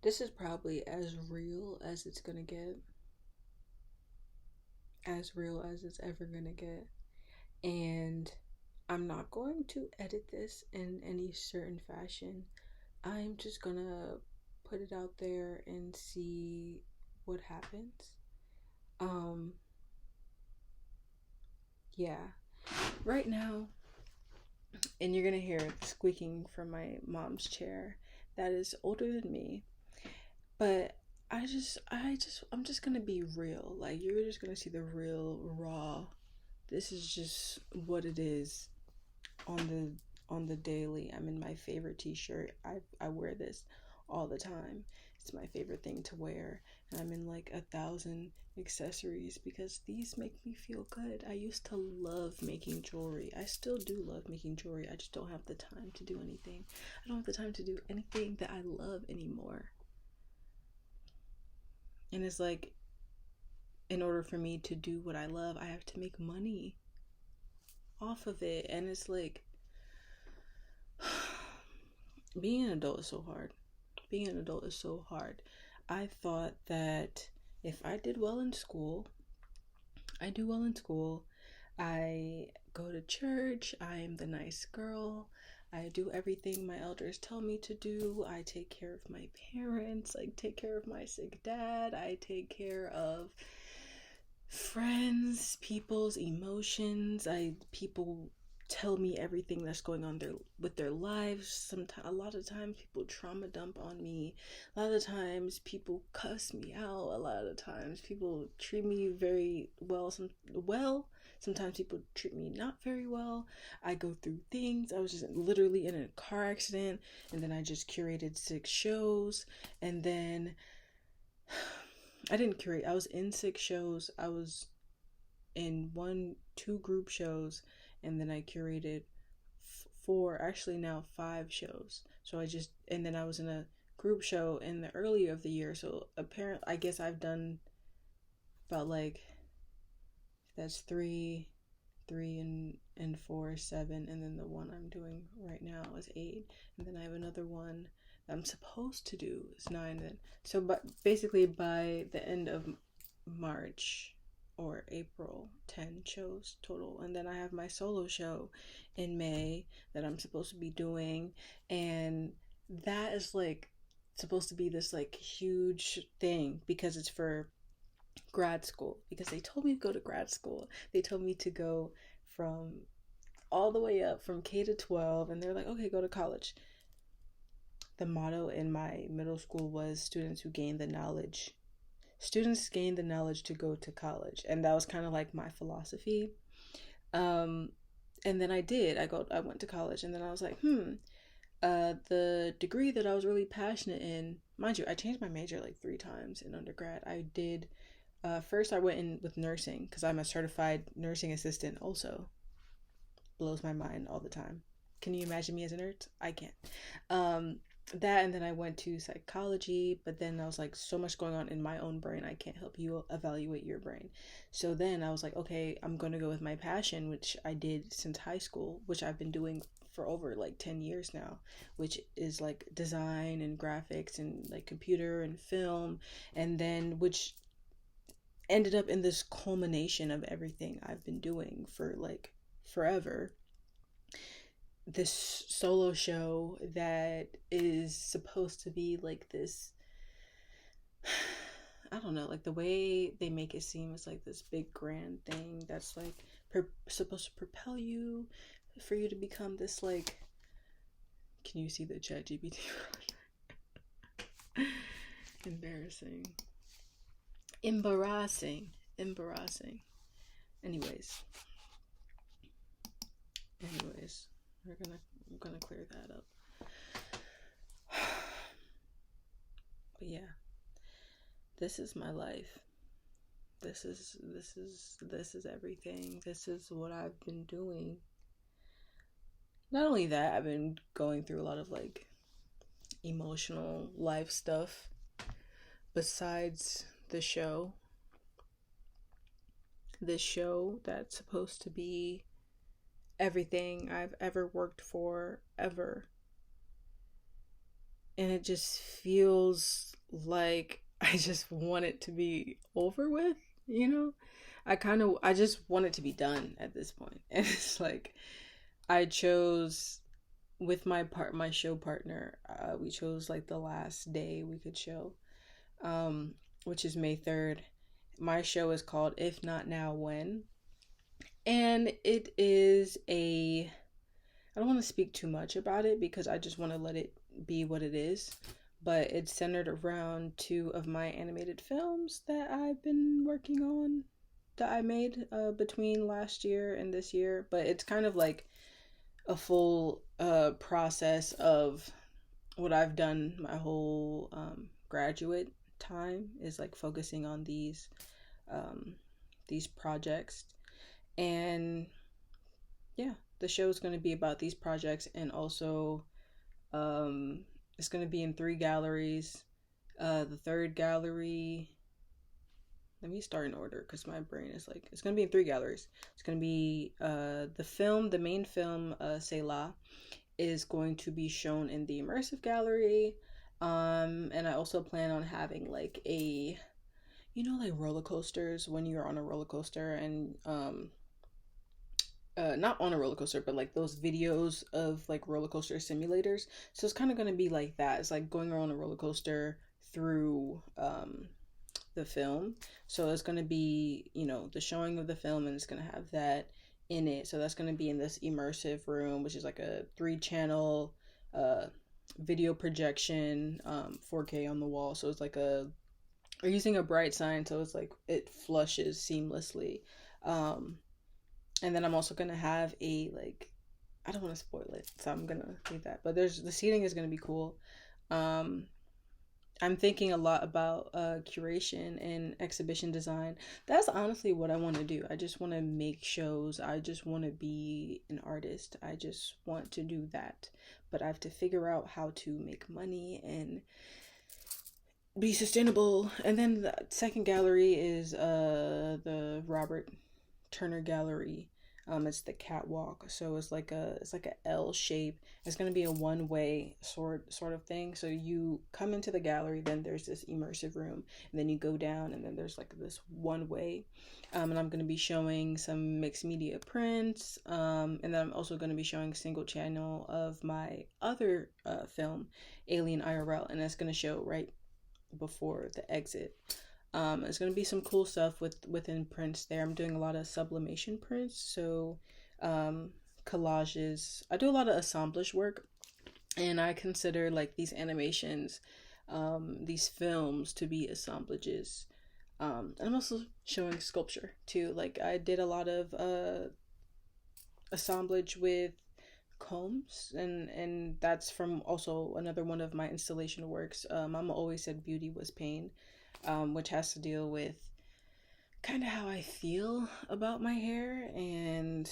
This is probably as real as it's gonna get, as real as it's ever gonna get. And I'm not going to edit this in any certain fashion. I'm just gonna put it out there and see what happens. Um, yeah. Right now, and you're gonna hear squeaking from my mom's chair that is older than me. But I'm just gonna be real. Like, you're just gonna see the real, raw. This is just what it is on the daily. I'm in my favorite t-shirt. I wear this all the time. It's my favorite thing to wear. And I'm in like 1,000 accessories because these make me feel good. I used to love making jewelry. I still do love making jewelry. I just don't have the time to do anything. I don't have the time to do anything that I love anymore. And it's like, in order for me to do what I love, I have to make money off of it. And it's like, being an adult is so hard. Being an adult is so hard. I thought that if I did well in school, I do well in school, I go to church, I am the nice girl, I do everything my elders tell me to do, I take care of my parents, I take care of my sick dad, I take care of friends, people's emotions. People tell me everything that's going on with their lives. Sometimes, a lot of times, people trauma dump on me. A lot of times, people cuss me out. A lot of times, people treat me very well. Sometimes people treat me not very well. I go through things. I was just literally in a car accident, and then I just curated 6 shows, and then I didn't curate. I was in 6 shows. I was in two group shows, and then I curated four, actually now 5 shows. So and then I was in a group show in the earlier of the year. So apparently, I guess I've done about like, that's three and four, 7, and then the one I'm doing right now is 8, and then I have another one that I'm supposed to do is 9. Then but basically by the end of March or April, 10 shows total, and then I have my solo show in May that I'm supposed to be doing, and that is like supposed to be this like huge thing because it's for grad school, because they told me to go to grad school. They told me to go from all the way up from K to 12, and they're like, okay, go to college. The motto in my middle school was students gain the knowledge to go to college, and that was kind of like my philosophy. um and then I went to college, and then I was like, the degree that I was really passionate in, mind you, I changed my major like 3 times in undergrad. I did first I went in with nursing because I'm a certified nursing assistant also. Blows my mind all the time. Can you imagine me as a nerd? I can't. Um, that, and then I went to psychology, but then I was like, so much going on in my own brain, I can't help you evaluate your brain. So then I was like, okay, I'm going to go with my passion, which I did since high school, which I've been doing for over like 10 years now, which is like design and graphics and like computer and film, and then which ended up in this culmination of everything I've been doing for like forever. This solo show that is supposed to be like this, I don't know, like the way they make it seem is like this big grand thing that's like supposed to propel you for you to become this like, can you see the chat GPT? Embarrassing. Embarrassing. Anyways, anyways, I'm gonna clear that up. But yeah, this is my life. This is everything. This is what I've been doing. Not only that, I've been going through a lot of like emotional life stuff besides the show. This show that's supposed to be everything I've ever worked for ever and it just feels like I just want it to be over with, you know? I just want it to be done at this point. And it's like I chose with my show partner, we chose like the last day we could show, um, which is May 3rd. My show is called If Not Now When, and it is a I don't want to speak too much about it because I just want to let it be what it is. But it's centered around two of my animated films that I've been working on, that I made between last year and this year. But it's kind of like a full process of what I've done my whole graduate time, is like focusing on um, these projects. And yeah, the show is going to be about these projects, and also um, it's going to be in three galleries. The third gallery, let me start in order because my brain is like, it's going to be in three galleries. It's going to be the main film, Selah, is going to be shown in the immersive gallery. And I also plan on having like like roller coasters, when you're on a roller coaster and not on a roller coaster, but like those videos of like roller coaster simulators. So it's kind of going to be like that. It's like going around a roller coaster through the film. So it's going to be, the showing of the film, and it's going to have that in it. So that's going to be in this immersive room, which is like a 3-channel video projection, 4K on the wall. So it's like we're using a bright sign, so it's like it flushes seamlessly. And then I'm also gonna have I don't want to spoil it, so I'm gonna leave that. But the seating is gonna be cool. Um, I'm thinking a lot about curation and exhibition design. That's honestly what I want to do. I just want to make shows. I just want to be an artist. I just want to do that. But I have to figure out how to make money and be sustainable. And then the second gallery is the Robert Turner Gallery. It's the catwalk, so it's like a L shape. It's gonna be a one-way sort of thing. So you come into the gallery, then there's this immersive room, and then you go down, and then there's like this one way. And I'm gonna be showing some mixed media prints. And then I'm also gonna be showing single channel of my other film, Alien IRL, and that's gonna show right before the exit. It's gonna be some cool stuff within prints there. I'm doing a lot of sublimation prints, so collages. I do a lot of assemblage work, and I consider like these animations, these films, to be assemblages. And I'm also showing sculpture too. Like I did a lot of assemblage with combs, and that's from also another one of my installation works. Mama always said beauty was pain, which has to deal with kind of how I feel about my hair. And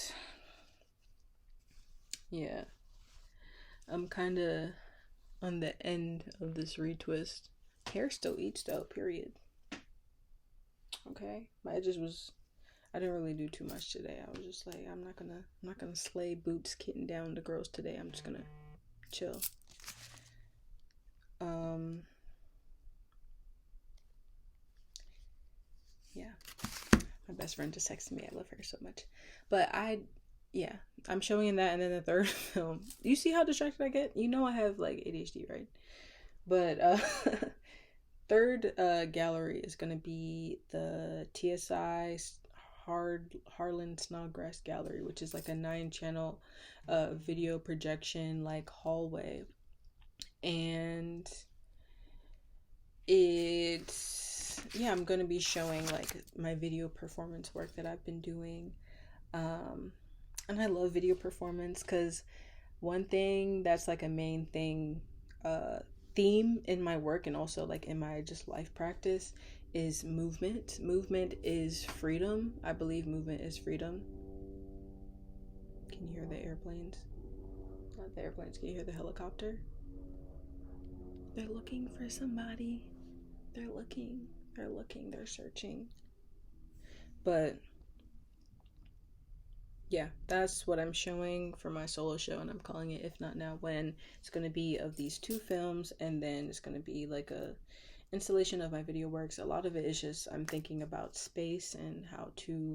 yeah, I'm kind of on the end of this retwist. Hair still eats though, period. Okay, I didn't really do too much today. I was just like, I'm not gonna slay boots kitten down the girls today. I'm just gonna chill. Yeah, my best friend just texted me. I love her so much. But yeah, I'm showing in that, and then the third film. You see how distracted I get? You know I have like ADHD, right? But third gallery is gonna be the TSI Harlan Snodgrass Gallery, which is like a 9-channel video projection like hallway. And I'm gonna be showing like my video performance work that I've been doing. And I love video performance because one thing that's like a main theme in my work, and also like in my just life practice, is movement. Movement is freedom. I believe movement is freedom. Can you hear the airplanes? Not the airplanes. Can you hear the helicopter? They're looking for somebody. They're looking. They're searching. But Yeah, that's what I'm showing for my solo show, and I'm calling it If Not Now When. It's going to be of these two films, and then it's going to be like a installation of my video works. A lot of it is just I'm thinking about space and how to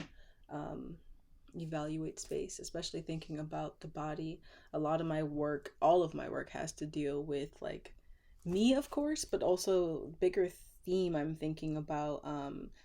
um, evaluate space, especially thinking about the body. A lot of my work, all of my work, has to deal with like me, of course, but also bigger theme. I'm thinking about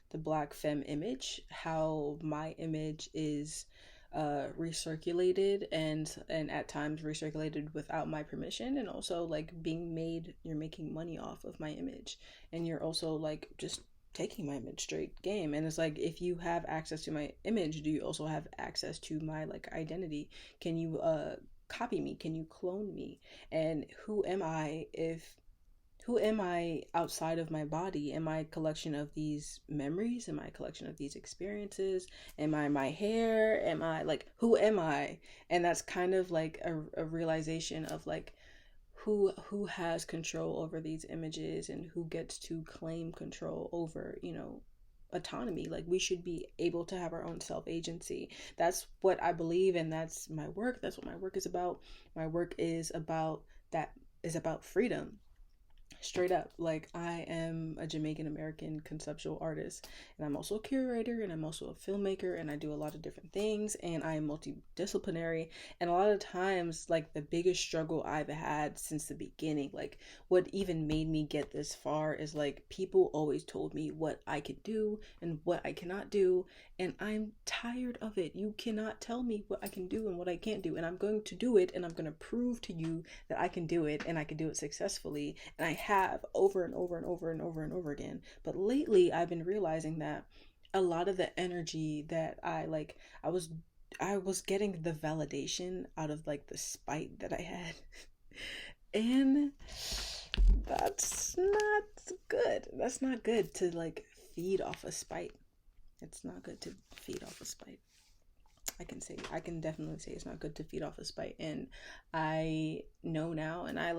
the Black Femme image, how my image is recirculated and at times recirculated without my permission, and also like being made, you're making money off of my image, and you're also like just taking my image straight game. And it's like, if you have access to my image, do you also have access to my like identity? Can you copy me? Can you clone me? And who am I outside of my body? Am I a collection of these memories? Am I a collection of these experiences? Am I my hair? Am I like, who am I? And that's kind of like a realization of like who has control over these images and who gets to claim control over, autonomy. Like, we should be able to have our own self agency. That's what I believe, and that's my work. That's what my work is about. My work is about that, is about freedom. Straight up, like, I am a Jamaican American conceptual artist, and I'm also a curator, and I'm also a filmmaker, and I do a lot of different things, and I am multidisciplinary. And a lot of times, like, the biggest struggle I've had since the beginning, like what even made me get this far, is like people always told me what I could do and what I cannot do, and I'm tired of it. You cannot tell me what I can do and what I can't do, and I'm going to do it, and I'm going to prove to you that I can do it, and I can do it successfully, and I have over and over and over and over and over again. But lately I've been realizing that a lot of the energy that I was I was getting the validation out of like the spite that I had. And that's not good. That's not good to like feed off a spite. It's not good to feed off a spite. I can definitely say it's not good to feed off a spite. And I know now, and I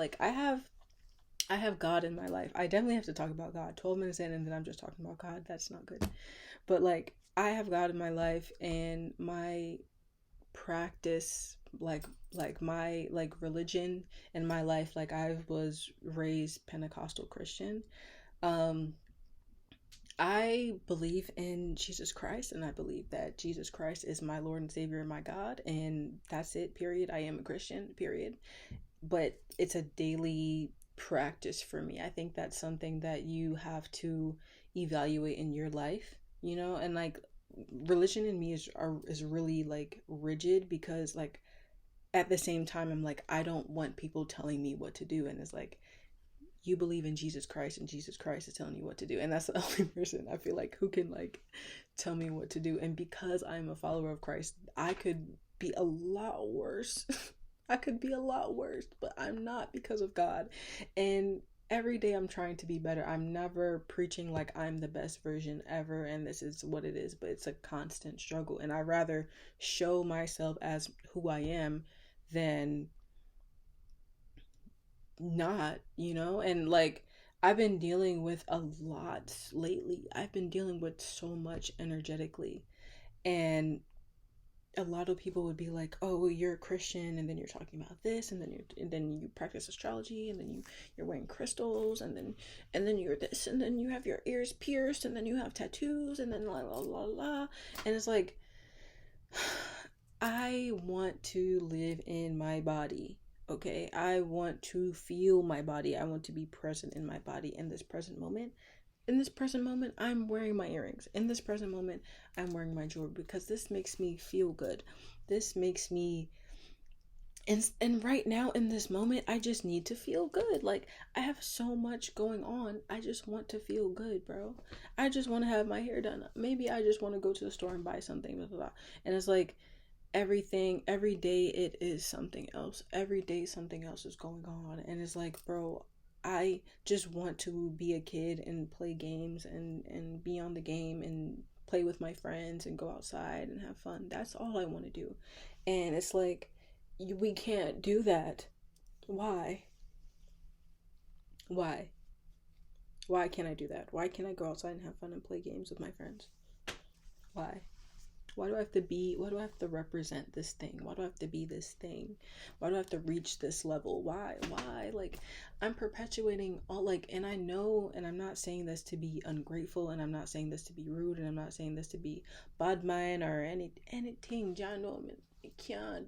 have God in my life. I definitely have to talk about God. 12 minutes in and then I'm just talking about God. That's not good. But like, I have God in my life, and my practice, like my like religion in my life, like I was raised Pentecostal Christian. Um I believe in Jesus Christ, and I believe that Jesus Christ is my Lord and Savior and my God, and that's it, period. I am a Christian, period. But it's a daily practice for me. I think that's something that you have to evaluate in your life, and like religion in me is really like rigid, because like at the same time I'm like, I don't want people telling me what to do, and it's like, you believe in Jesus Christ, and Jesus Christ is telling you what to do, and that's the only person I feel like who can like tell me what to do. And because I'm a follower of Christ, I could be a lot worse. I could be a lot worse, but I'm not, because of God. And every day I'm trying to be better. I'm never preaching like I'm the best version ever and this is what it is, but it's a constant struggle, and I rather show myself as who I am than not, and like I've been dealing with a lot lately. I've been dealing with so much energetically, and a lot of people would be like, "Oh, well, you're a Christian, and then you're talking about this, and then you practice astrology, and then you're wearing crystals, and then you're this, and then you have your ears pierced, and then you have tattoos, and then la la la la," and it's like, I want to live in my body. Okay, I want to feel my body. I want to be present in my body in this present moment. In this present moment, I'm wearing my earrings. In this present moment, I'm wearing my jewelry, because this makes me feel good. This makes me, and right now in this moment, I just need to feel good. Like, I have so much going on. I just want to feel good, bro. I just want to have my hair done. Maybe I just want to go to the store and buy something, blah, blah, blah. And it's like, every day it is something else. Every day something else is going on, and it's like, bro, I just want to be a kid and play games and be on the game and play with my friends and go outside and have fun. That's all I want to do. And it's like, we can't do that. Why? Why? Why can't I do that? Why can't I go outside and have fun and play games with my friends? Why? Why do I have to represent this thing? Why do I have to be this thing? Why do I have to reach this level? Why? Like, I'm perpetuating all, like, and I know, and I'm not saying this to be ungrateful, and I'm not saying this to be rude, and I'm not saying this to be bad mind or anything. Y'all know me can't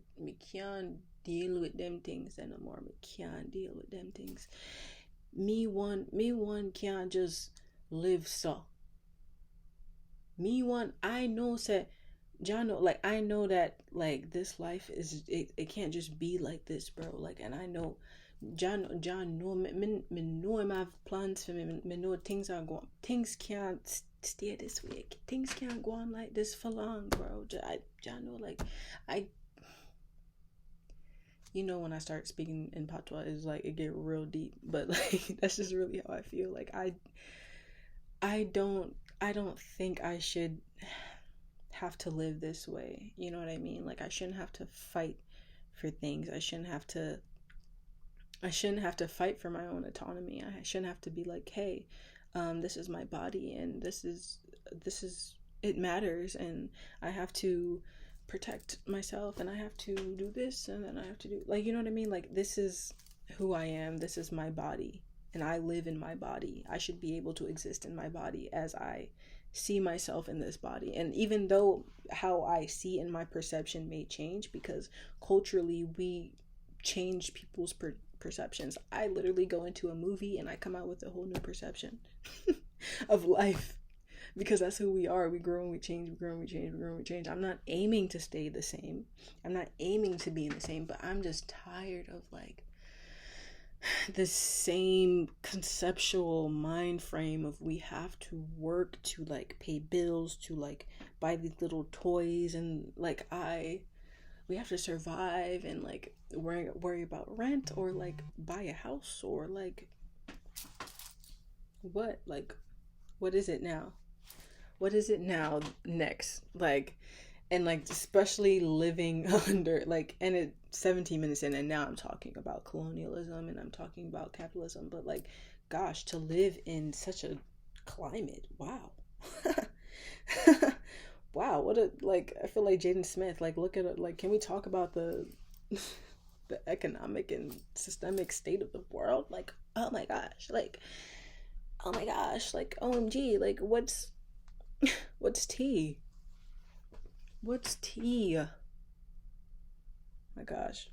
deal with them things anymore. Me can't deal with them things. Me one can't just live so. I know, say, John, like, I know that, like, this life is, it can't just be like this, bro. Like, and I know, John know, me know him have plans for me know things can't stay this way. Things can't go on like this for long, bro. John know, like, I, when I start speaking in patois, it's like, it get real deep, but, like, that's just really how I feel. Like, I don't think I should have to live this way. You know what I mean? Like, I shouldn't have to fight for things. I shouldn't have to fight for my own autonomy. I shouldn't have to be like, hey, this is my body, and this is it matters, and I have to protect myself, and I have to do this, and then I have to do, like, you know what I mean? Like, this is who I am. This is my body, and I live in my body. I should be able to exist in my body as I see myself in this body. And even though how I see in my perception may change, because culturally we change people's perceptions. I literally go into a movie and I come out with a whole new perception of life, because that's who we are. We grow and we change, we grow and we change, we grow and we change. I'm not aiming to stay the same. I'm not aiming to be the same, but I'm just tired of, like, the same conceptual mind frame of we have to work to, like, pay bills, to, like, buy these little toys, and, like, we have to survive, and, like, worry about rent, or, like, buy a house, or, like, what is it now next, like, and, like, especially living under, like, and it's 17 minutes in, and now I'm talking about colonialism, and I'm talking about capitalism, but, like, gosh, to live in such a climate, wow. Wow, what a, like, I feel like Jaden Smith, like, look at it, like, can we talk about the the economic and systemic state of the world? Like, oh my gosh, like, OMG, like, what's tea? What's tea? My gosh.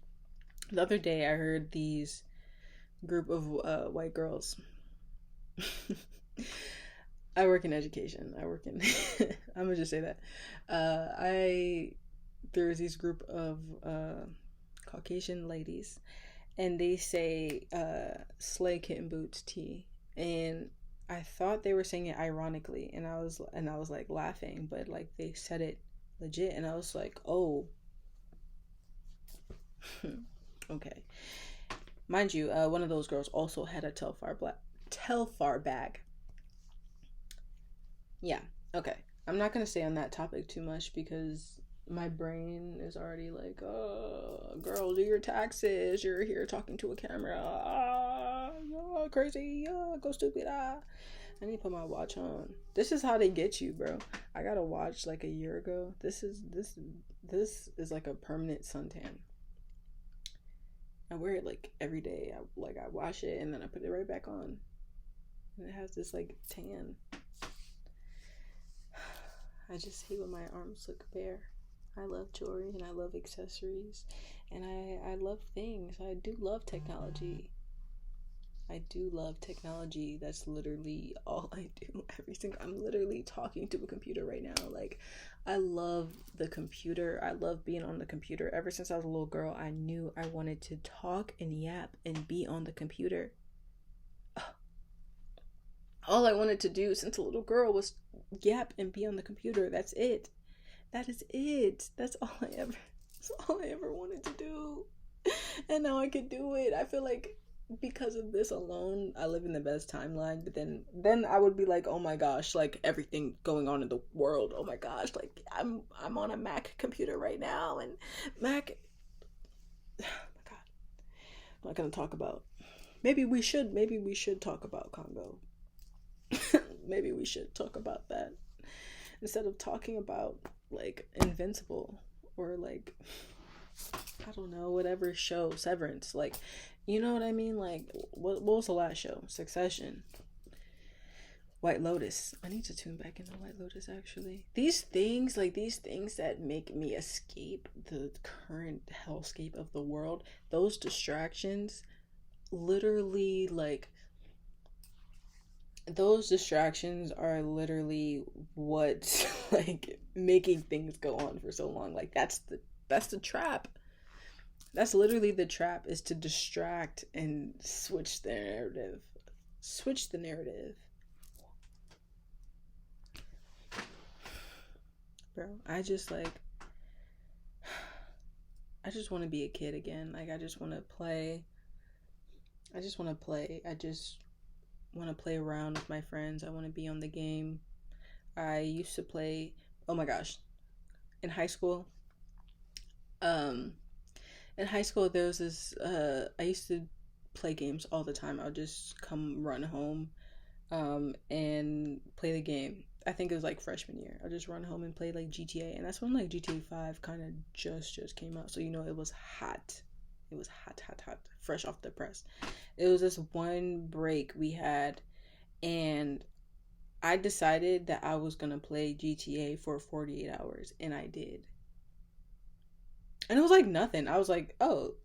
The other day I heard these group of white girls. I work in education. I'm gonna just say that. There's these group of Caucasian ladies, and they say slay kitten boots tea. And I thought they were saying it ironically, and I was like laughing, but, like, they said it legit, and I was like, oh. Okay. Mind you, one of those girls also had a Telfar bag. Yeah, okay. I'm not gonna stay on that topic too much, because my brain is already like, oh, girl, do your taxes. You're here talking to a camera. Crazy. Go stupid. I need to put my watch on. This is how they get you, bro. I got a watch like a year ago. This is like a permanent suntan. I wear it, like, every day. I wash it, and then I put it right back on, and it has this, like, tan. I just hate when my arms look bare. I love jewelry, and I love accessories, and I love things. I do love technology. That's literally all I do. I'm literally talking to a computer right now. Like, I love the computer. I love being on the computer. Ever since I was a little girl, I knew I wanted to talk and yap and be on the computer. All I wanted to do since a little girl was yap and be on the computer. That's it. That is it. That's all I ever wanted to do. And now I can do it. I feel like because of this alone, I live in the best timeline. But then I would be like, oh my gosh, like, everything going on in the world. Oh my gosh, like, I'm on a Mac computer right now, and Mac. Oh my god, I'm not gonna talk about. Maybe we should talk about Congo. Maybe we should talk about that instead of talking about like Invincible, or like, I don't know, whatever show, Severance, like, you know what I mean? Like, what was the last show? Succession, White Lotus. I need to tune back into White Lotus, actually. These things that make me escape the current hellscape of the world, those distractions, literally, like, those distractions are literally what's like making things go on for so long. Like, that's the trap. That's literally the trap, is to distract and switch the narrative. Switch the narrative. Bro, I just want to be a kid again. Like, I just want to play. I just want to play. I just want to play around with my friends. I want to be on the game. I used to play, oh my gosh, in high school. Um in high school there was this I used to play games all the time. I would just come run home and play the game. I think it was like freshman year. I just run home and play like GTA, and that's when like GTA 5 kind of just came out. So it was hot. It was hot, fresh off the press. It was this one break we had, and I decided that I was gonna play GTA for 48 hours, and I did. And it was like nothing. I was like, oh,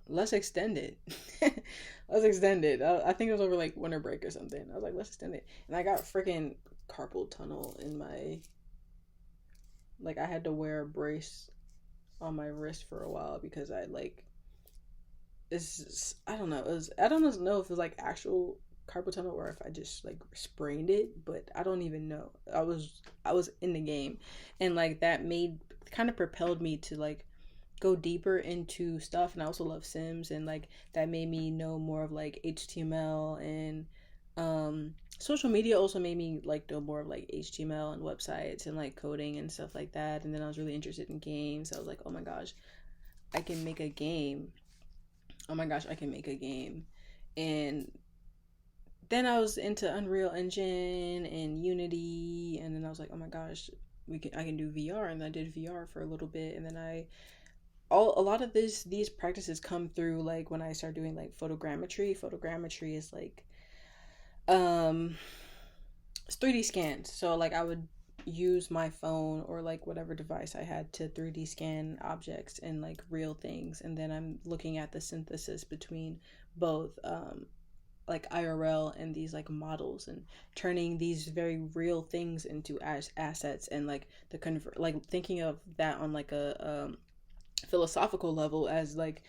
let's extend it. Let's extend it. I think it was over like winter break or something. I was like, let's extend it. And I got freaking carpal tunnel in my, like, I had to wear a brace on my wrist for a while because I like, I don't know. I don't know if it was like actual carpal tunnel or if I just like sprained it, but I don't even know. I was in the game, and like that kind of propelled me to like go deeper into stuff. And I also love Sims, and like that made me know more of like HTML, and social media also made me like know more of like HTML and websites and like coding and stuff like that. And then I was really interested in games. I was like, oh my gosh, I can make a game. Oh my gosh, I can make a game. And then I was into Unreal Engine and Unity, and then I was like, oh my gosh, I can do VR. And I did VR for a little bit, and then a lot of these practices come through like when I start doing like photogrammetry. Photogrammetry is like it's 3D scans. So like I would use my phone or like whatever device I had to 3D scan objects and like real things, and then I'm looking at the synthesis between both like IRL and these like models, and turning these very real things into assets, and like the convert, like thinking of that on like a philosophical level, as like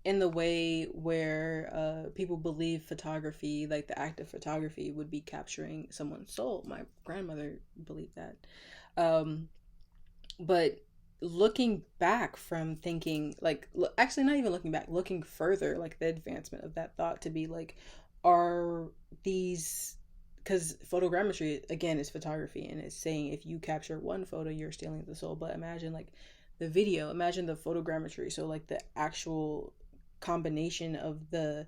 in the way where people believe photography, like the act of photography, would be capturing someone's soul. My grandmother believed that. But looking back from thinking, like, actually, not even looking back, looking further, like the advancement of that thought to be like, are these, because photogrammetry again is photography, and it's saying if you capture one photo, you're stealing the soul. But imagine like the video, imagine the photogrammetry, so like the actual combination of the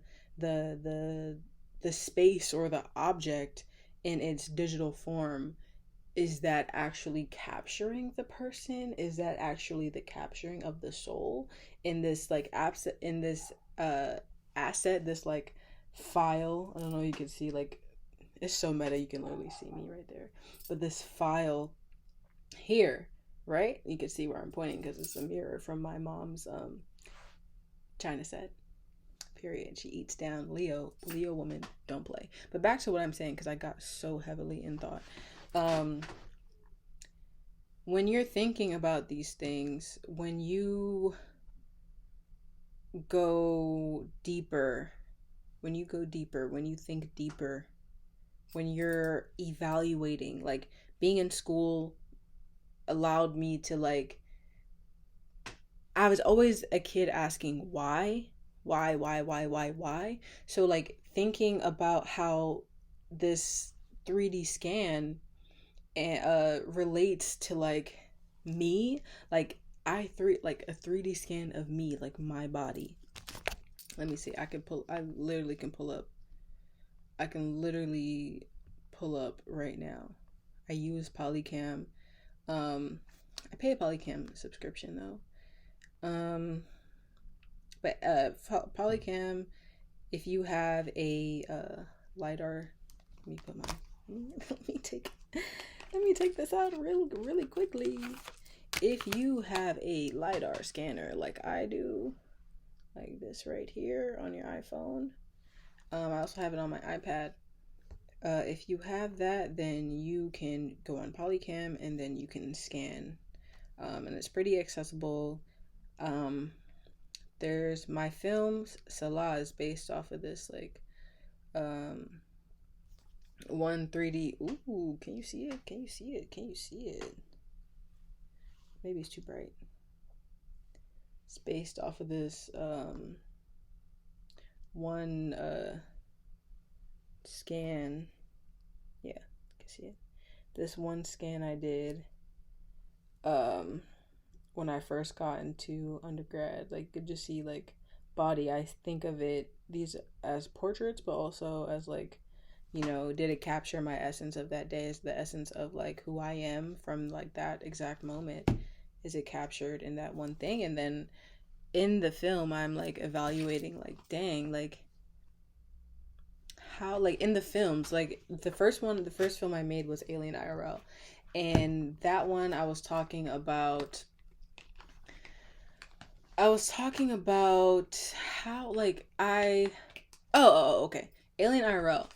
space or the object in its digital form. Is that actually capturing the person? Is that actually the capturing of the soul in this like in this asset, this like file? I don't know, you can see, like, it's so meta, you can literally see me right there. But this file here, right? You can see where I'm pointing because it's a mirror from my mom's China set. Period. She eats down. Leo woman, don't play. But back to what I'm saying, because I got so heavily in thought. When you're thinking about these things, when you go deeper, when you think deeper, when you're evaluating, like being in school allowed me to like, I was always a kid asking why. So like thinking about how this 3D scan relates to like me, like like a 3D scan of me, like my body. Let me see. I can literally pull up right now. I use Polycam I pay a Polycam subscription though. But Polycam, if you have a lidar, let me put my let me take this out really quickly. If you have a lidar scanner like I do, like this right here on your iPhone, I also have it on my iPad. If you have that, then you can go on Polycam and then you can scan, and it's pretty accessible. There's my films. Salah is based off of this like one 3D. Ooh, can you see it? Can you see it? Can you see it? Maybe it's too bright. It's based off of this one scan. Yeah, you can see it. This one scan I did when I first got into undergrad. Like, could just see like body. I think of it these as portraits, but also as like, you know, did it capture my essence of that day? Is the essence of like who I am from like that exact moment? Is it captured in that one thing? And then in the film, I'm like evaluating like, dang, like how, like in the films, like the first film I made was Alien IRL. And that one I was talking about how like okay. Alien IRL.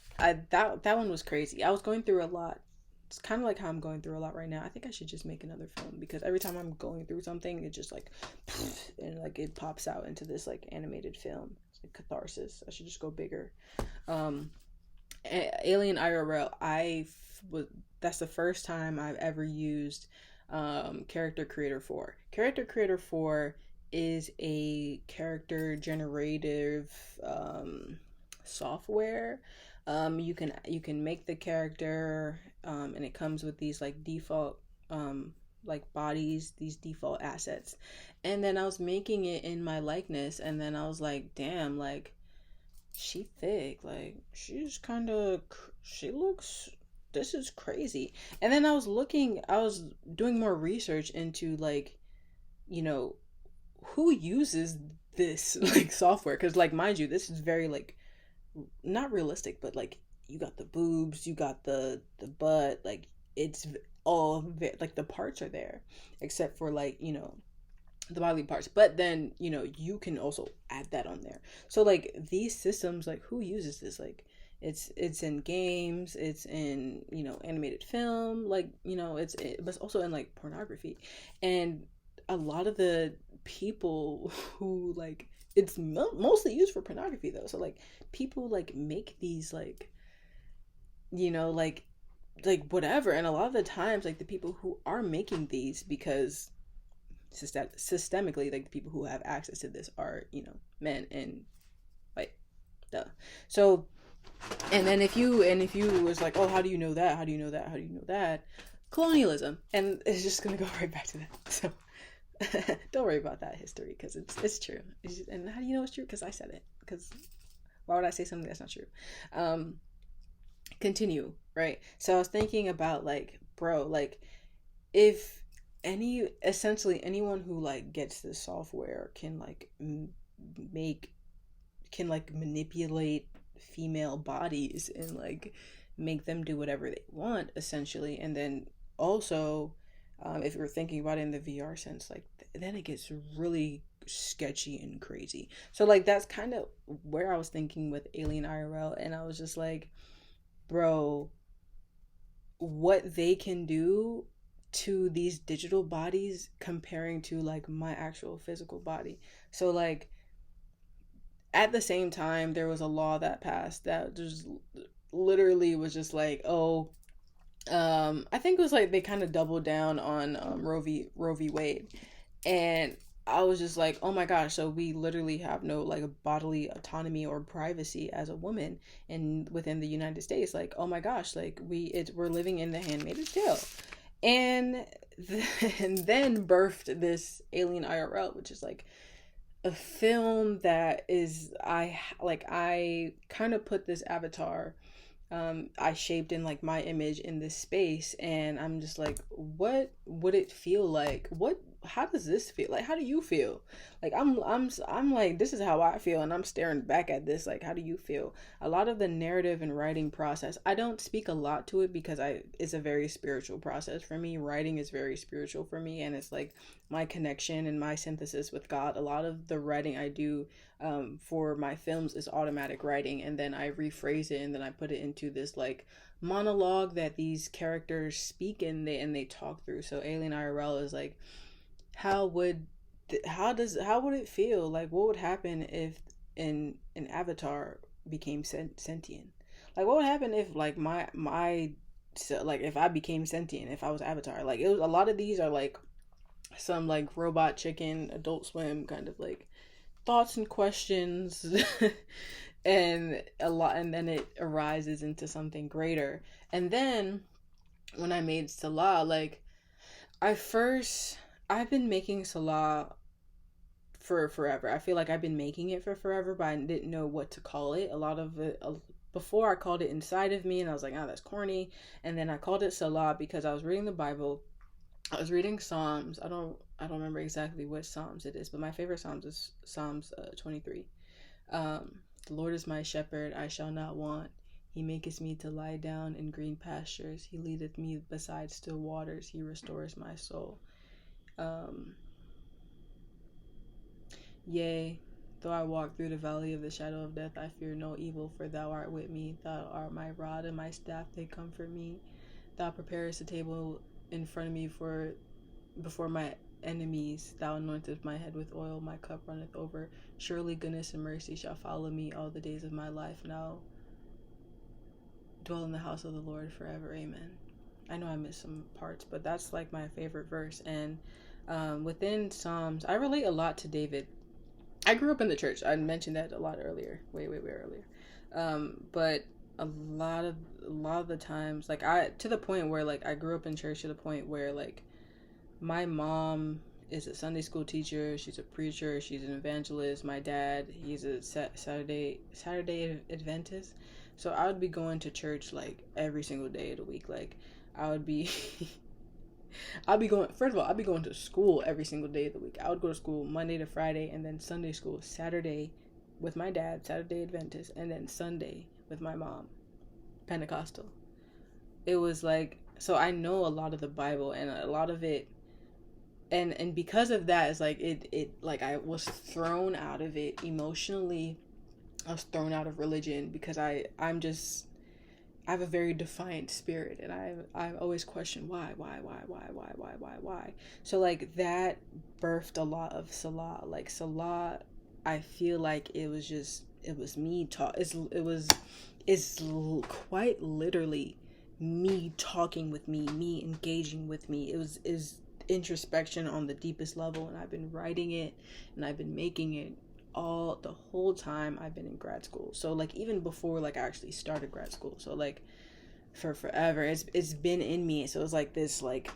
That one was crazy. I was going through a lot. It's kind of like how I'm going through a lot right now. I think I should just make another film because every time I'm going through something, it just like and like it pops out into this like animated film. It's like catharsis. I should just go bigger. Alien IRL. That's the first time I've ever used Character Creator 4. Character Creator 4 is a character generative software. You can make the character, and it comes with these like default like bodies, these default assets. And then I was making it in my likeness, and then I was like, damn, like she thick, like she looks, this is crazy. And then I was doing more research into like, you know, who uses this like software, because like mind you, this is very like not realistic, but like you got the boobs, you got the butt, like it's all like the parts are there except for like, you know, the bodily parts, but then, you know, you can also add that on there. So like these systems, like who uses this? Like it's in games, it's in, you know, animated film, like, you know, but it's also in like pornography. And a lot of the people who like, it's mostly used for pornography though. So like people like make these like, you know, like whatever. And a lot of the times like the people who are making these, because systemically like the people who have access to this are, you know, men and white, duh. So and then if you was like, oh, how do you know that, colonialism, and it's just gonna go right back to that. So don't worry about that history because it's true. And how do you know it's true? Because I said it. Because why would I say something that's not true? Continue, right? So I was thinking about like, bro, like if essentially anyone who like gets this software can like manipulate female bodies and like make them do whatever they want essentially. And then also if you're thinking about it in the VR sense, like then it gets really sketchy and crazy. So like that's kind of where I was thinking with Alien IRL, and I was just like, bro, what they can do to these digital bodies comparing to like my actual physical body. So like at the same time there was a law that passed that just literally was just like, oh, I think it was like they kind of doubled down on Roe v. Wade, and I was just like, oh my gosh, so we literally have no like bodily autonomy or privacy as a woman within the United States. Like, oh my gosh, like we're living in the Handmaid's Tale. And then birthed this Alien IRL, which is like a film that is, I kind of put this avatar I shaped in like my image in this space, and I'm just like, what would it feel like? How does this feel? Like, how do you feel? Like, I'm like, this is how I feel, and I'm staring back at this. Like, how do you feel? A lot of the narrative and writing process, I don't speak a lot to it because it's a very spiritual process for me. Writing is very spiritual for me, and it's like my connection and my synthesis with God. A lot of the writing I do for my films is automatic writing, and then I rephrase it, and then I put it into this like monologue that these characters speak, and they talk through. So Alien IRL is like, how would how would it feel? Like, what would happen if an avatar became sentient? Like, what would happen if like my so, like if I became sentient, if I was Avatar? Like, it was a lot of these are like some like Robot Chicken, Adult Swim kind of like thoughts and questions and a lot, and then it arises into something greater. And then when I made Salah, like I first I've been making Salah for forever. I feel like I've been making it for forever, but I didn't know what to call it. A lot of it before I called it Inside of Me, and I was like, oh, that's corny. And then I called it Salah because I was reading the Bible. I was reading Psalms. I don't remember exactly what Psalms it is, but my favorite Psalms is Psalms 23. The Lord is my shepherd, I shall not want. He maketh me to lie down in green pastures. He leadeth me beside still waters. He restores my soul. Yea, though I walk through the valley of the shadow of death, I fear no evil, for thou art with me. Thou art my rod and my staff, they comfort me. Thou preparest a table in front of me before my enemies. Thou anointest my head with oil, my cup runneth over. Surely goodness and mercy shall follow me all the days of my life. Now dwell in the house of the Lord forever. Amen. I know I missed some parts, but that's like my favorite verse. And within Psalms, I relate a lot to David. I grew up in the church. I mentioned that a lot earlier, way earlier. But a lot of the times, like to the point where like I grew up in church to the point where like my mom is a Sunday school teacher. She's a preacher. She's an evangelist. My dad, he's a Saturday Adventist. So I would be going to church like every single day of the week. Like I would be I'd be going, first of all, I'd be going to school every single day of the week. I would go to school Monday to Friday, and then Sunday school Saturday with my dad, Saturday Adventist, and then Sunday with my mom, Pentecostal. It was like, so I know a lot of the Bible, and a lot of it, and because of that, it's like, it like I was thrown out of it emotionally. I was thrown out of religion because I'm just, I have a very defiant spirit, and I always question why. So like that birthed a lot of Salah. Like Salah, I feel like it was me it's quite literally me talking with me engaging with me. Is introspection on the deepest level, and I've been writing it, and I've been making it all the whole time I've been in grad school. So like even before like I actually started grad school. So like for forever it's been in me. So it's like this, like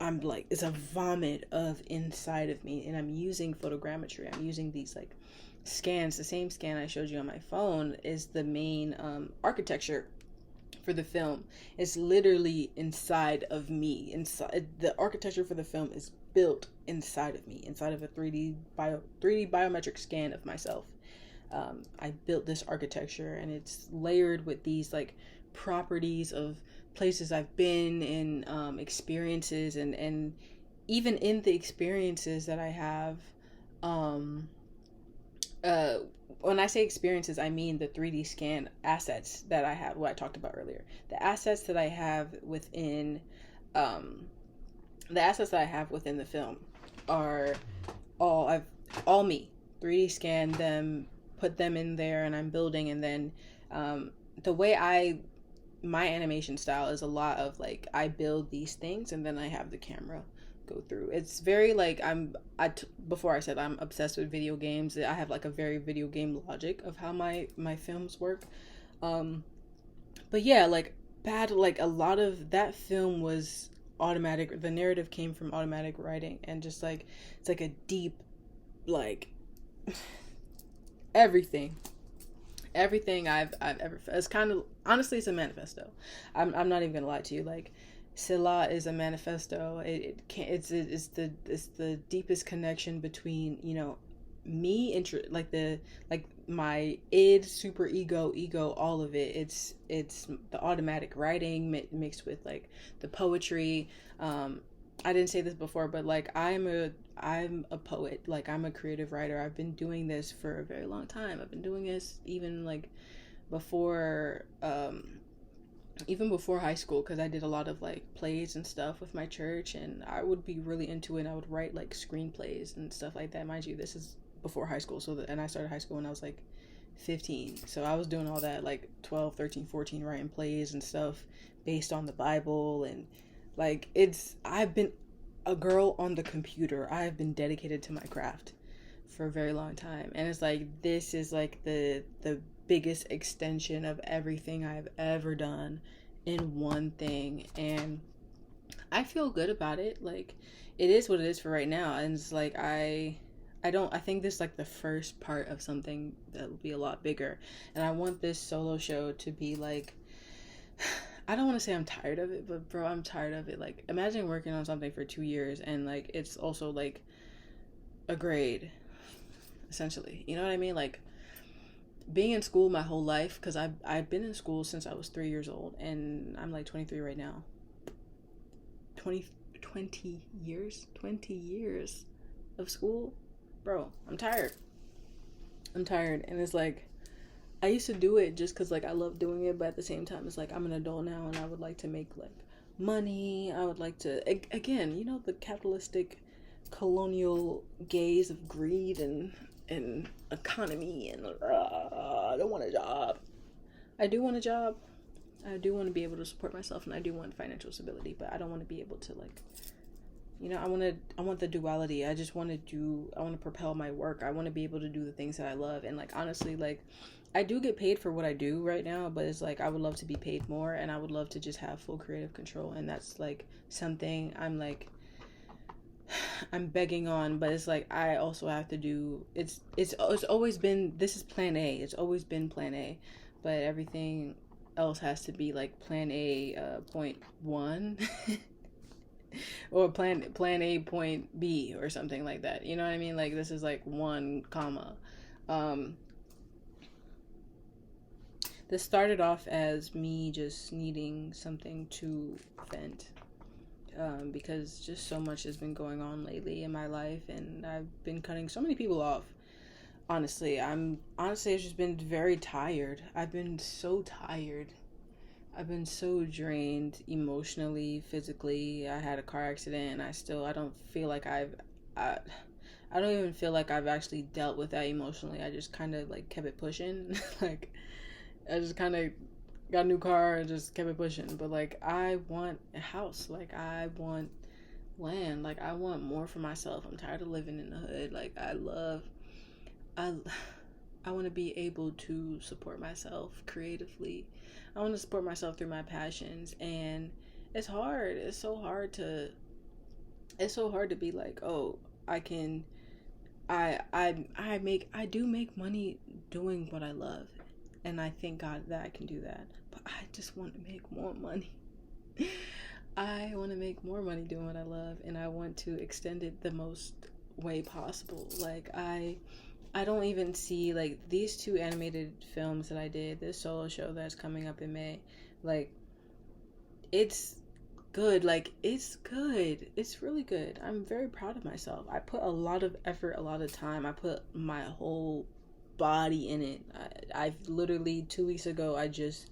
I'm like, it's a vomit of inside of me, and I'm using photogrammetry. I'm using these like scans. The same scan I showed you on my phone is the main architecture for the film. It's literally inside of me. Inside, the architecture for the film is built inside of me, inside of a 3D biometric scan of myself. I built this architecture, and it's layered with these like properties of places I've been in, experiences, and even in the experiences that I have, when I say experiences, I mean the 3D scan assets that I have, what I talked about earlier. The assets that I have within the film are all me. 3D scan them, put them in there, and I'm building. And then the way my animation style is a lot of like, I build these things and then I have the camera go through. It's very like, before I said I'm obsessed with video games. I have like a very video game logic of how my films work. But yeah, like a lot of that film was automatic. The narrative came from automatic writing, and just like, it's like a deep, like everything Everything I've ever, it's kind of, honestly, it's a manifesto. I'm not even gonna lie to you. Like, Silla is a manifesto. It can't, it's the deepest connection between, you know, me, like my id, super ego, all of it. It's the automatic writing mixed with like the poetry. I didn't say this before, but like I'm a poet. Like, I'm a creative writer. I've been doing this for a very long time. I've been doing this even like before even before high school, because I did a lot of like plays and stuff with my church, and I would be really into it, and I would write like screenplays and stuff like that. Mind you, this is before high school, and I started high school when I was like 15, so I was doing all that like 12, 13, 14, writing plays and stuff based on the Bible. And like, I've been a girl on the computer. I have been dedicated to my craft for a very long time, and it's like, this is like the biggest extension of everything I've ever done in one thing, and I feel good about it. Like, it is what it is for right now, and it's like, I think this is like the first part of something that will be a lot bigger, and I want this solo show to be like, I don't want to say I'm tired of it, but bro, I'm tired of it. Like, imagine working on something for 2 years, and like, it's also like a grade, essentially, you know what I mean? Like, being in school my whole life, because I've been in school since I was 3 years old, and I'm like 23 right now. 20 years of school, bro. I'm tired, and it's like, I used to do it just because like I love doing it, but at the same time, it's like, I'm an adult now, and I would like to make like money. I would like to, again, you know, the capitalistic colonial gaze of greed and economy, and I don't want a job. I do want a job. I do want to be able to support myself, and I do want financial stability, but I don't want to be able to like, you know, I want the duality. I want to propel my work. I want to be able to do the things that I love. And like, honestly, like, I do get paid for what I do right now, but it's like, I would love to be paid more, and I would love to just have full creative control. And that's like something I'm begging on, but it's like, I also have to do, it's always been, this is plan A. It's always been plan A, but everything else has to be like plan A, point one, or plan A point B, or something like that. You know what I mean? Like, this is like 1 comma. This started off as me just needing something to vent. Because just so much has been going on lately in my life, and I've been cutting so many people off. Honestly, I've just been very tired. I've been so tired. I've been so drained emotionally, physically. I had a car accident, and I don't feel like I don't even feel like I've actually dealt with that emotionally. I just kind of like kept it pushing. Like, I just kind of got a new car and just kept it pushing. But like, I want a house. Like, I want land. Like, I want more for myself. I'm tired of living in the hood. Like, I want to be able to support myself creatively. I want to support myself through my passions, and it's hard. It's so hard to be like, oh, I do make money doing what I love, and I thank God that I can do that. But I just want to make more money. I want to make more money doing what I love, and I want to extend it the most way possible. Like, I don't even see, like, these 2 animated films that I did, this solo show that's coming up in May, like, it's good. Like, it's good. It's really good. I'm very proud of myself. I put a lot of effort, a lot of time. I put my whole body in it. I've literally 2 weeks ago, I just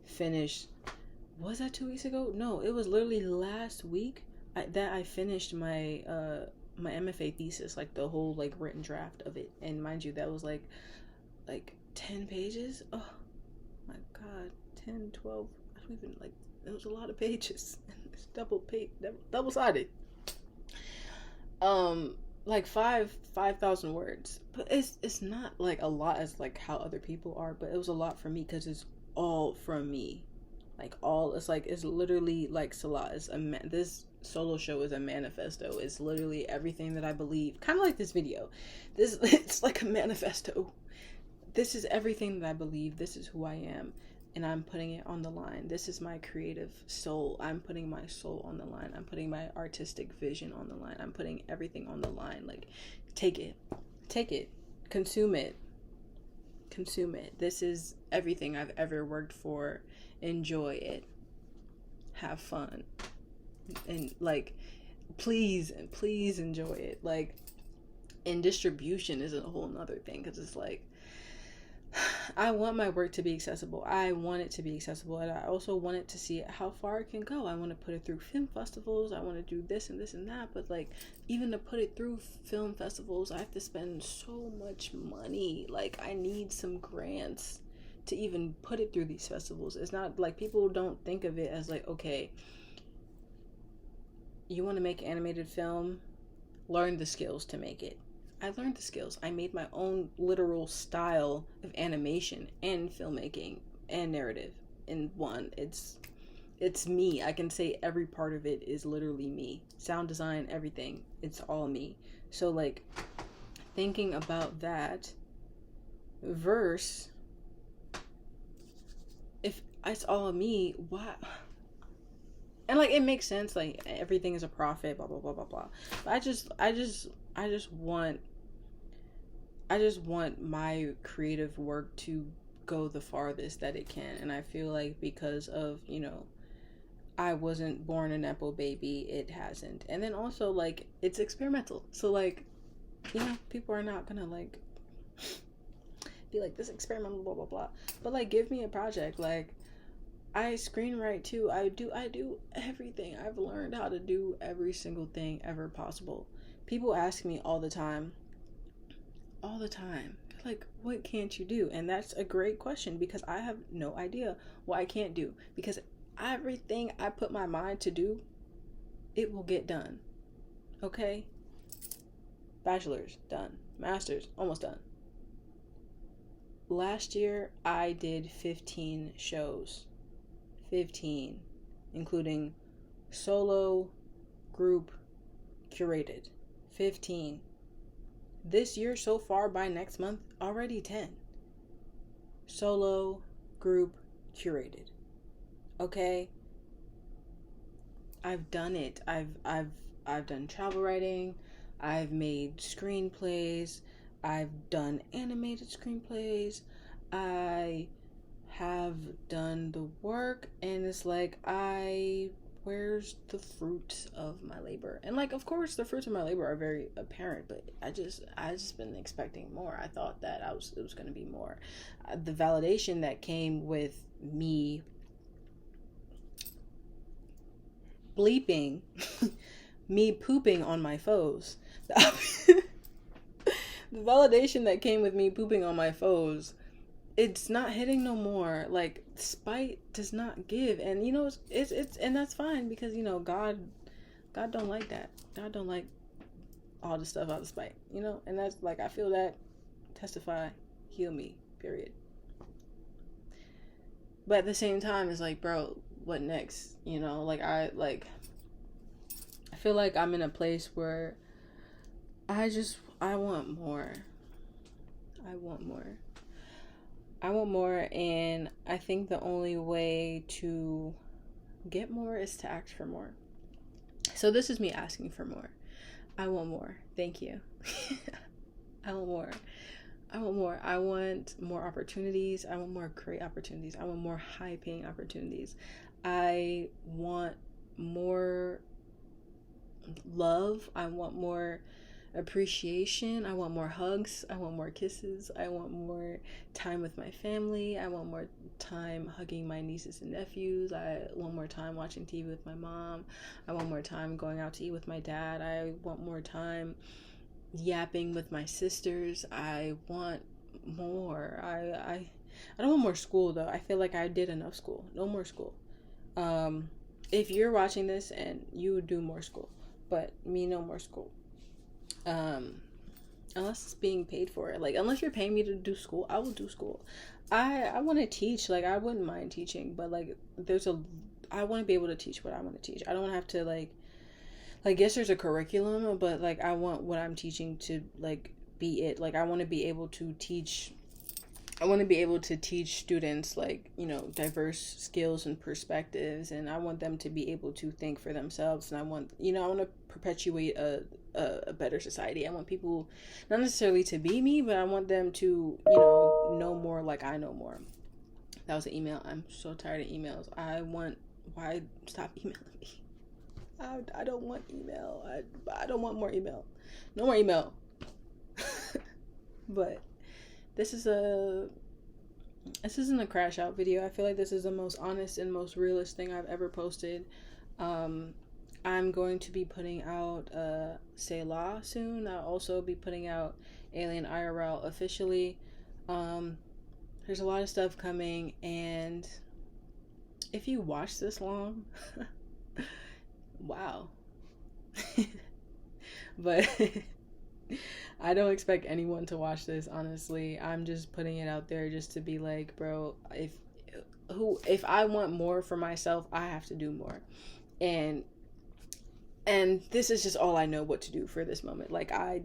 finished. Was that 2 weeks ago? No, it was literally last week that I finished my my MFA thesis, like the whole like written draft of it. And mind you, that was like 10 pages. Oh my god, 10, 12. I don't even, like, it was a lot of pages. It's double sided. Like 5,000 words, but it's not like a lot as like how other people are, but it was a lot for me because it's all from me. Like, all, it's literally like Salah is this solo show is a manifesto. It's literally everything that I believe, kind of like this video. It's like a manifesto. this is everything that I believe. This is who I am. And I'm putting it on the line. This is my creative soul. I'm putting my soul on the line. I'm putting my artistic vision on the line. I'm putting everything on the line. Like, take it. Take it. Consume it. Consume it. This is everything I've ever worked for. Enjoy it. Have fun. And, like, please enjoy it. Like, and distribution is a whole nother thing, because it's like, I want my work to be accessible. I want it to be accessible, and I also want it to see how far it can go. I want to put it through film festivals. I want to do this and this and that, but like, even to put it through film festivals, I have to spend so much money. Like, I need some grants to even put it through these festivals. It's not like, people don't think of it as like, okay, you want to make an animated film, learn the skills to make it. I learned the skills. I made my own literal style of animation and filmmaking and narrative in one. It's me. I can say every part of it is literally me. Sound design, everything. It's all me. So like, thinking about that verse, if it's all me, why? And like, it makes sense, like everything is a profit, blah blah blah blah blah. But I just want my creative work to go the farthest that it can. And I feel like, because of, I wasn't born a Nepo baby, it hasn't. And then also, like, it's experimental. So like, people are not gonna like be like, this experimental blah blah blah. But like, give me a project. Like, I screenwrite too. I do everything. I've learned how to do every single thing ever possible. People ask me all the time, like, what can't you do? And that's a great question, because I have no idea what I can't do, because everything I put my mind to do, it will get done. Okay? Bachelor's done. Master's almost done. Last year I did 15 shows. 15, including solo, group, curated. 15. This year so far, by next month, already 10. Solo, group, curated. Okay? I've done it. I've done travel writing. I've made screenplays. I've done animated screenplays. I have done the work, and it's like, where's the fruit of my labor? And like, of course the fruits of my labor are very apparent, but I just been expecting more. I thought that it was going to be more. The validation that came with me bleeping me pooping on my foes, the validation that came with me pooping on my foes, it's not hitting no more. Like, spite does not give. And it's and that's fine, because God don't like that. God don't like all the stuff out of spite, and that's like, I feel that. Testify, heal me, period. But at the same time, it's like, bro, what next? Like, I feel like I'm in a place where I want more. I want more, and I think the only way to get more is to ask for more. So this is me asking for more. I want more. Thank you. I want more. I want more opportunities. I want more great opportunities. I want more high-paying opportunities. I want more love. I want more appreciation. I want more hugs. I want more kisses. I want more time with my family. I want more time hugging my nieces and nephews. I want more time watching TV with my mom. I want more time going out to eat with my dad. I want more time yapping with my sisters. I want more. I don't want more school, though. I feel like I did enough school. No more school. If you're watching this, and you would do more school, but me, no more school. Unless it's being paid for it. Like, unless you're paying me to do school, I will do school. I want to teach. Like, I wouldn't mind teaching, but like, I want to be able to teach what I want to teach. I don't want to have to like, yes, there's a curriculum, but like, I want what I'm teaching to like be it. Like, I want to be able to teach I want to be able to teach students, like, diverse skills and perspectives, and I want them to be able to think for themselves. And I want to perpetuate a better society. I want people not necessarily to be me, but I want them to, know more like I know more. That was an email. I'm so tired of emails. Why stop emailing me? I don't want email. I don't want more email. No more email. But this isn't a crash out video. I feel like this is the most honest and most realist thing I've ever posted. I'm going to be putting out Say La soon. I'll also be putting out Alien IRL officially. There's a lot of stuff coming, and if you watch this long, wow. But I don't expect anyone to watch this, honestly. I'm just putting it out there just to be like, bro, if I want more for myself, I have to do more. And this is just all I know what to do for this moment. Like, I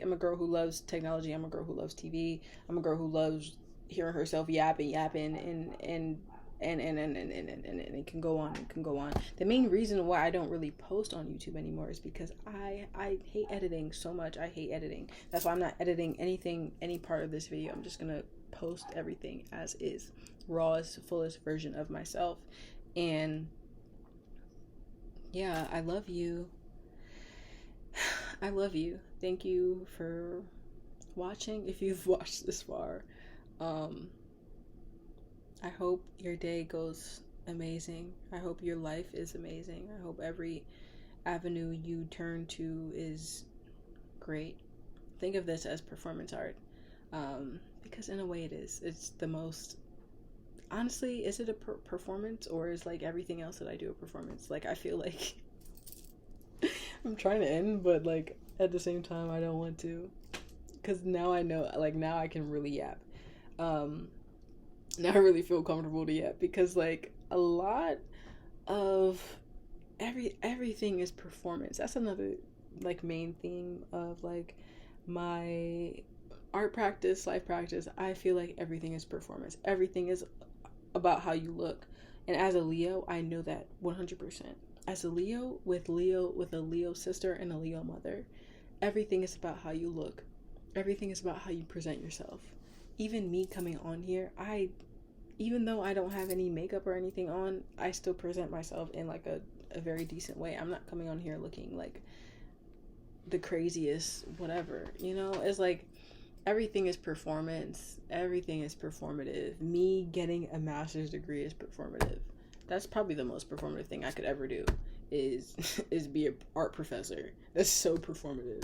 am a girl who loves technology. I'm a girl who loves TV. I'm a girl who loves hearing herself yapping, and it can go on and can go on. The main reason why I don't really post on YouTube anymore is because I hate editing so much. I hate editing. That's why I'm not editing any part of this video. I'm just gonna post everything as is, rawest, fullest version of myself. And yeah, I love you. I love you. Thank you for watching. If you've watched this far, I hope your day goes amazing. I hope your life is amazing. I hope every avenue you turn to is great. Think of this as performance art, because in a way it is. It's the most, honestly, is it a performance, or is like everything else that I do a performance? Like, I feel like I'm trying to end, but like at the same time I don't want to, because now I know, like, now I can really yap. Now I really feel comfortable to yap, because like a lot of everything is performance. That's another like main theme of like my art practice, life practice. I feel like everything is performance. Everything is about how you look. And as a Leo, I know that 100%. As a Leo with a Leo sister and a Leo mother, everything is about how you look. Everything is about how you present yourself. Even me coming on here, even though I don't have any makeup or anything on, I still present myself in like a very decent way. I'm not coming on here looking like the craziest whatever, It's like everything is performance. Everything is performative. Me getting a master's degree is performative. That's probably the most performative thing I could ever do, is be an art professor. That's so performative.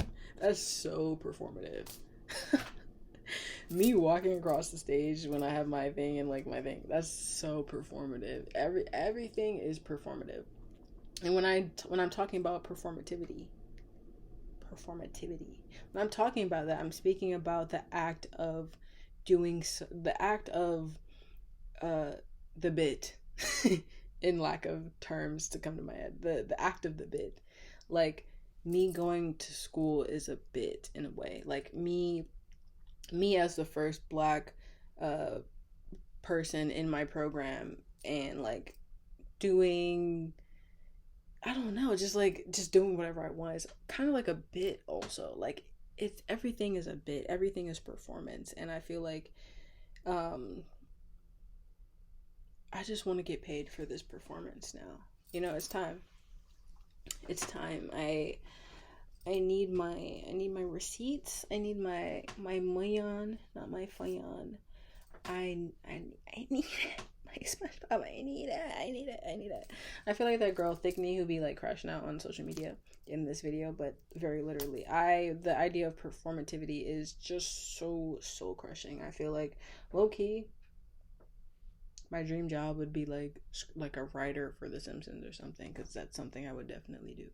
Me walking across the stage when I have my thing and like my thing, that's so performative. Everything is performative. And when I'm talking about performativity, when I'm talking about that, I'm speaking about the act of doing the act of the bit in lack of terms to come to my head, the act of the bit. Like, me going to school is a bit in a way. Like, me as the first Black person in my program, and like doing, I don't know, just doing whatever I want is kind of like a bit also. Like, everything is a bit, everything is performance. And I feel like I just want to get paid for this performance now. It's time. I need my receipts. I need my mayon, not my fayon. I need my SpongeBob. I need it. I feel like that girl Thick Knee who be like crashing out on social media in this video, but very literally, the idea of performativity is just so soul crushing. I feel like low key, my dream job would be like a writer for The Simpsons or something, because that's something I would definitely do.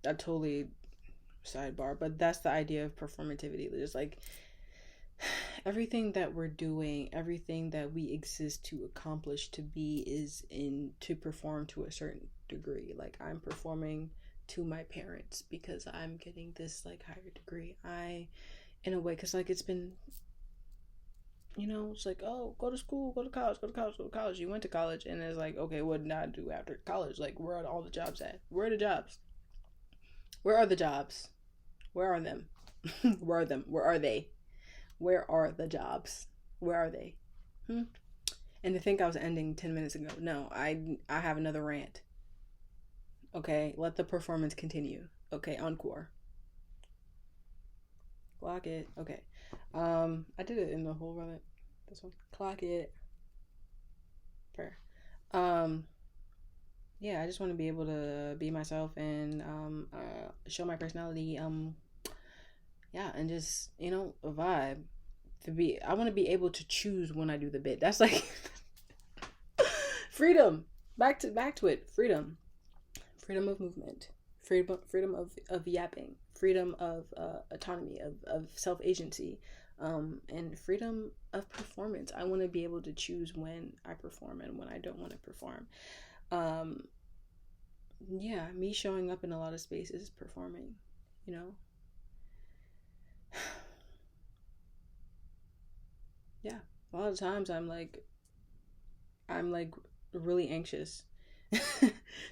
That totally sidebar, but that's the idea of performativity. There's like everything that we're doing, everything that we exist to accomplish, to be, is to perform to a certain degree. Like, I'm performing to my parents because I'm getting this like higher degree. In a way, because like it's been It's like, oh, go to school, go to college, go to college, go to college. You went to college, and it's like, okay, what did I do after college? Like, where are all the jobs at? Where are the jobs? Where are the jobs? Where are them? Where are them? Where are they? Where are the jobs? Where are they? And to think I was ending 10 minutes ago. No, I have another rant. Okay, let the performance continue. Okay, encore. Clock it. Okay. I did it in the whole run. This one. Clock it. Prayer. Um, yeah, I just want to be able to be myself and show my personality. Yeah, and just a vibe. I want to be able to choose when I do the bit. That's like freedom. Back to it. Freedom of movement, freedom of yapping, freedom of autonomy, of self-agency, and freedom of performance. I want to be able to choose when I perform and when I don't want to perform. Yeah, me showing up in a lot of spaces performing, yeah, a lot of times I'm like really anxious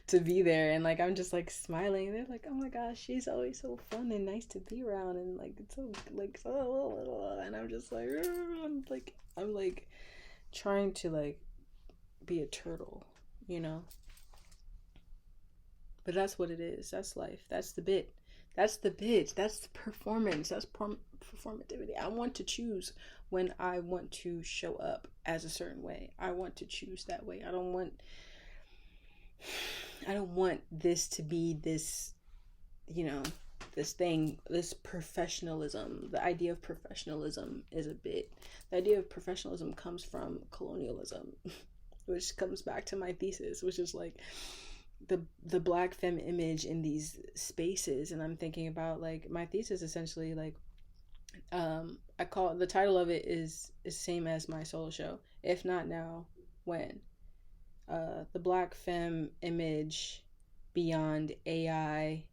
to be there, and like I'm just like smiling, and they're like, oh my gosh, she's always so fun and nice to be around, and like it's so like so, and I'm just like I'm like trying to like be a turtle, but that's what it is. That's life. That's the bit. That's the bit. That's the performance. That's performativity. I want to choose when I want to show up as a certain way. I want to choose that way. I don't want this to be this, this thing, this professionalism. The idea of professionalism is a bit. The idea of professionalism comes from colonialism, which comes back to my thesis, which is like the Black Femme image in these spaces. And I'm thinking about like my thesis essentially like I call it, the title of it is same as my solo show. If not now, when? The Black Femme image beyond AI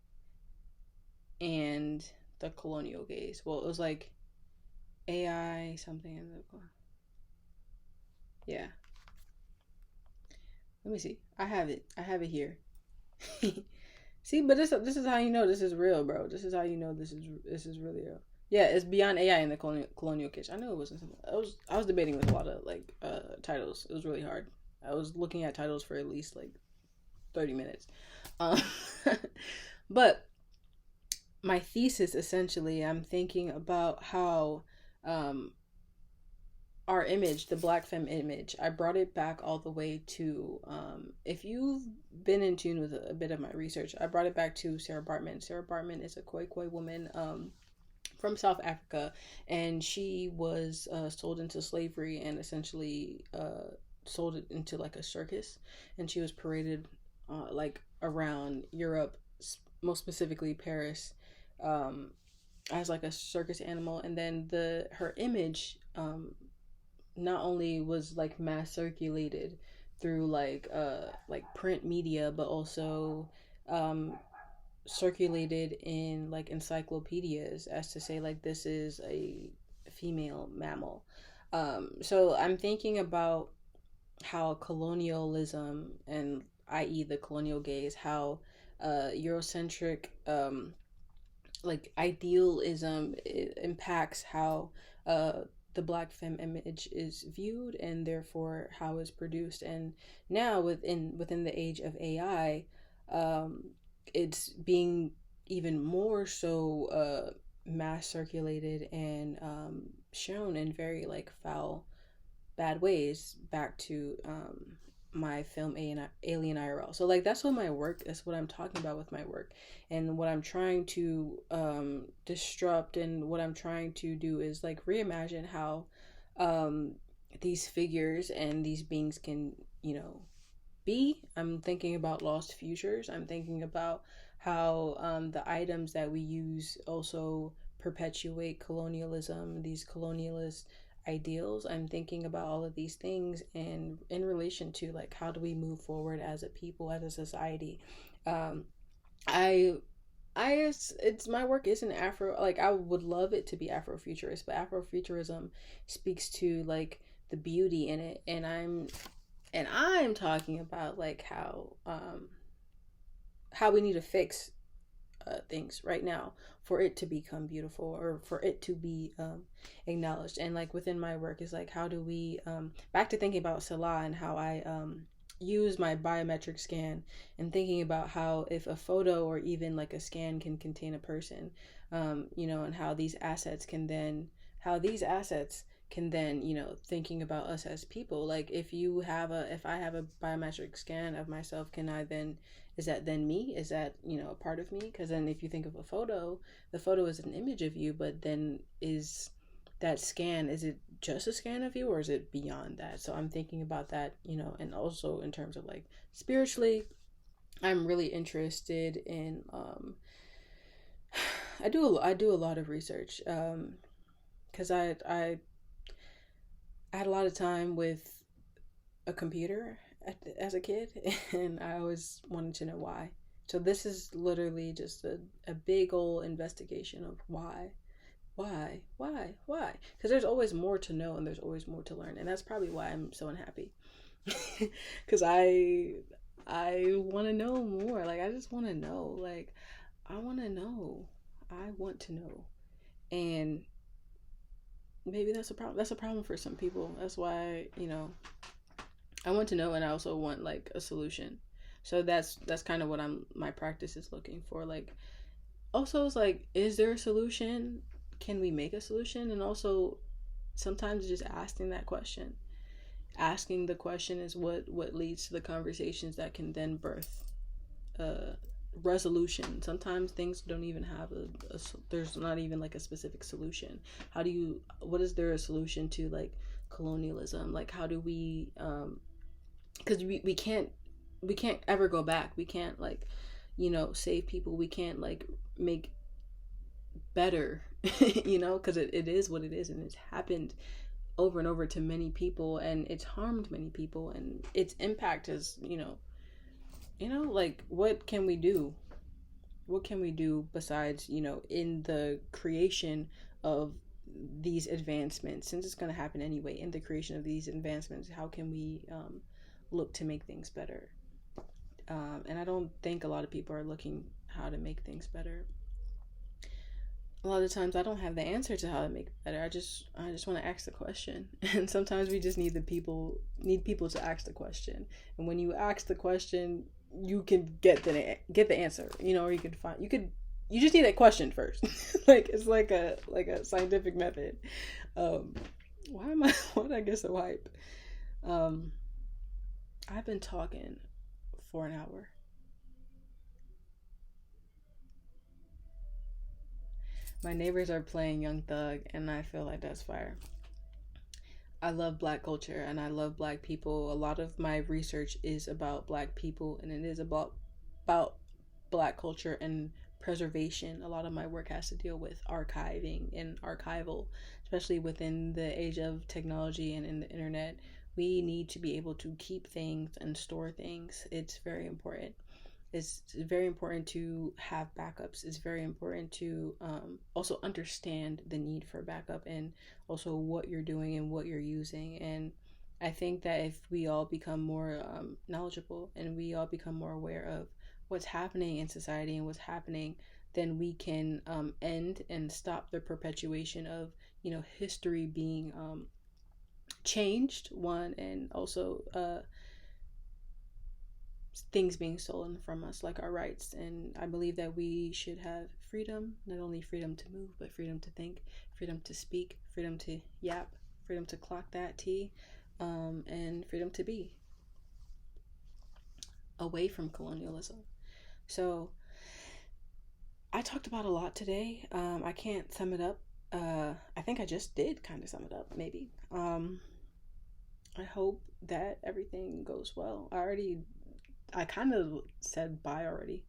and the colonial gaze. Well, it was like AI something in the yeah. Let me see. I have it. I have it here. See, but this is how you know this is real, bro. This is how you know this is really real. Yeah, it's beyond AI and the colonial kitsch. I knew it wasn't something. I was debating with a lot of like titles. It was really hard. I was looking at titles for at least like 30 minutes. Um, but my thesis essentially, I'm thinking about how our image, the Black Femme image, I brought it back all the way to, if you've been in tune with a bit of my research, I brought it back to Sarah Baartman. Sarah Baartman is a Khoikhoi woman from South Africa, and she was sold into slavery and essentially sold it into like a circus, and she was paraded like around Europe, most specifically Paris, as like a circus animal. And then her image not only was like mass circulated through like print media, but also circulated in like encyclopedias as to say like this is a female mammal. So I'm thinking about how colonialism, and i.e. the colonial gaze, how Eurocentric like idealism impacts how the Black Femme image is viewed, and therefore how it's produced. And now within the age of AI, it's being even more so mass circulated and shown in very like foul, bad ways back to my film Alien IRL. So like that's what I'm talking about with my work, and what I'm trying to disrupt, and what I'm trying to do is like reimagine how these figures and these beings can be. I'm thinking about lost futures. I'm thinking about how the items that we use also perpetuate colonialism, these colonialist ideals. I'm thinking about all of these things, and in relation to like how do we move forward as a people, as a society. I it's my work isn't Afro, like I would love it to be Afrofuturist, but Afrofuturism speaks to like the beauty in it, and I'm talking about like how we need to fix things right now for it to become beautiful, or for it to be acknowledged. And like within my work is like, how do we back to thinking about Salah and how I use my biometric scan, and thinking about how if a photo or even like a scan can contain a person, and how these assets can then, thinking about us as people, like if I have a biometric scan of myself, can I then, is that then me, is that, a part of me? Because then if you think of a photo, the photo is an image of you, but then is that scan, is it just a scan of you, or is it beyond that? So I'm thinking about that, and also in terms of like spiritually, I'm really interested in I do a lot of research, because I had a lot of time with a computer as a kid, and I always wanted to know why. So this is literally just a big old investigation of why? Because there's always more to know, and there's always more to learn, and that's probably why I'm so unhappy. Because I want to know more. Like I just want to know. Like I want to know. I want to know, and maybe that's a problem. That's a problem for some people. That's why, I want to know, and I also want like a solution. So that's kind of what my practice is looking for. Like also it's like, is there a solution? Can we make a solution? And also sometimes just asking that question. Asking the question is what leads to the conversations that can then birth a resolution. Sometimes things don't even have there's not even like a specific solution. What is there a solution to like colonialism? Like how do we because we can't ever go back. We can't like, save people. We can't like make better, because it is what it is, and it's happened over and over to many people, and it's harmed many people, and its impact is, like what can we do? What can we do besides, in the creation of these advancements, since it's going to happen anyway, in the creation of these advancements, how can we look to make things better? And I don't think a lot of people are looking how to make things better. A lot of times I don't have the answer to how to make it better. I just want to ask the question. And sometimes we just need people to ask the question. And when you ask the question, you can get the answer, or you just need that question first. Like it's like a scientific method. Why did I get so hype? I've been talking for an hour. My neighbors are playing Young Thug, and I feel like that's fire. I love Black culture, and I love Black people. A lot of my research is about Black people, and it is about Black culture and preservation. A lot of my work has to deal with archiving and archival, especially within the age of technology and in the internet. We need to be able to keep things and store things. It's very important. It's very important to have backups. It's very important to also understand the need for backup, and also what you're doing and what you're using. And I think that if we all become more knowledgeable, and we all become more aware of what's happening in society and what's happening, then we can end and stop the perpetuation of, history being changed, one, and also things being stolen from us, like our rights. And I believe that we should have freedom, not only freedom to move, but freedom to think, freedom to speak, freedom to yap, freedom to clock that tea, and freedom to be away from colonialism. So I talked about a lot today. I can't sum it up. I think I just did kind of sum it up, maybe. I hope that everything goes well. I kind of said bye already,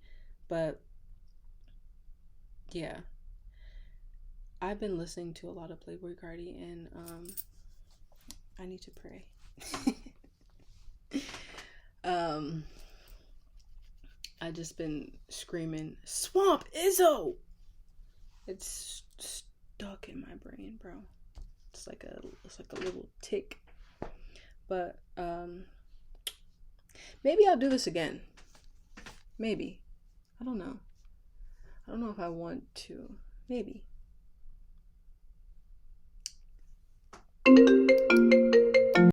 but yeah, I've been listening to a lot of Playboy Cardi, and I need to pray. I just been screaming, "Swamp Izzo!" It's stuck in my brain, bro. It's like a little tick. But maybe I'll do this again. Maybe. I don't know. I don't know if I want to. Maybe.